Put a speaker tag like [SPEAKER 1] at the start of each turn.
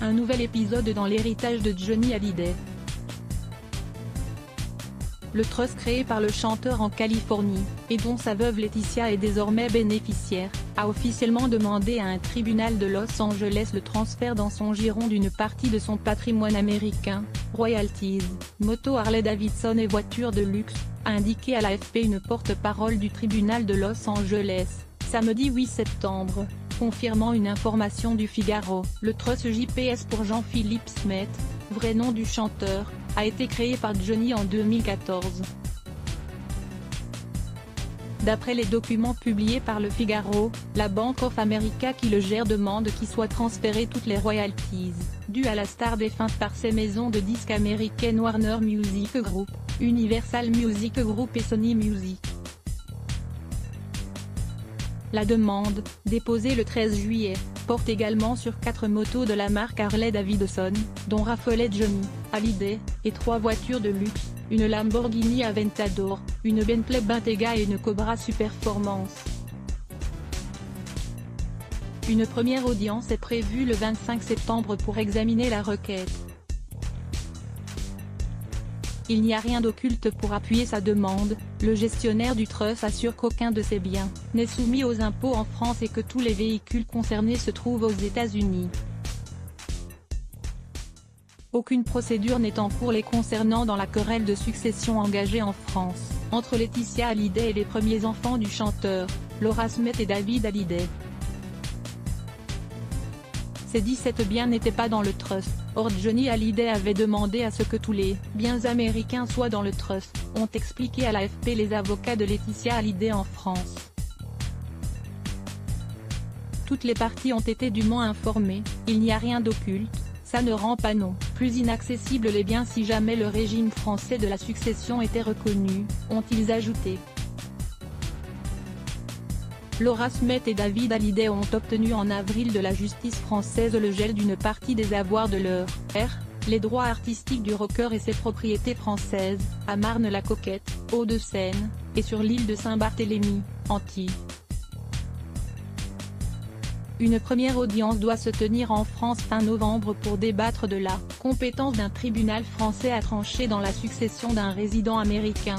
[SPEAKER 1] un nouvel épisode dans l'héritage de Johnny Hallyday. Le trust créé par le chanteur en Californie, et dont sa veuve Laetitia est désormais bénéficiaire, a officiellement demandé à un tribunal de Los Angeles le transfert dans son giron d'une partie de son patrimoine américain, royalties, moto Harley-Davidson et voitures de luxe, a indiqué à l'AFP une porte-parole du tribunal de Los Angeles, samedi 8 septembre, confirmant une information du Figaro. Le trust JPS pour Jean-Philippe Smet, vrai nom du chanteur, a été créé par Johnny en 2014. D'après les documents publiés par le Figaro, la Bank of America qui le gère demande qu'il soit transféré toutes les royalties, dues à la star défunte par ses maisons de disques américaines Warner Music Group, Universal Music Group et Sony Music. La demande, déposée le 13 juillet, porte également sur 4 motos de la marque Harley-Davidson, dont raffolait Johnny Hallyday, et 3 voitures de luxe, une Lamborghini Aventador, une Bentley Bentayga et une Cobra Superformance. Une première audience est prévue le 25 septembre pour examiner la requête. Il n'y a rien d'occulte pour appuyer sa demande, le gestionnaire du trust assure qu'aucun de ses biens n'est soumis aux impôts en France et que tous les véhicules concernés se trouvent aux États-Unis. Aucune procédure n'est en cours les concernant dans la querelle de succession engagée en France, entre Laetitia Hallyday et les premiers enfants du chanteur, Laura Smet et David Hallyday. Ces 17 biens n'étaient pas dans le trust, or Johnny Hallyday avait demandé à ce que tous les biens américains soient dans le trust, ont expliqué à l'AFP les avocats de Laetitia Hallyday en France. Toutes les parties ont été dûment informées, il n'y a rien d'occulte, ça ne rend pas non plus inaccessible les biens si jamais le régime français de la succession était reconnu, ont-ils ajouté. Laura Smet et David Hallyday ont obtenu en avril de la justice française le gel d'une partie des avoirs de leur père, les droits artistiques du rocker et ses propriétés françaises, à Marne-la-Coquette, Hauts-de-Seine, et sur l'île de Saint-Barthélemy, Antilles. Une première audience doit se tenir en France fin novembre pour débattre de la compétence d'un tribunal français à trancher dans la succession d'un résident américain.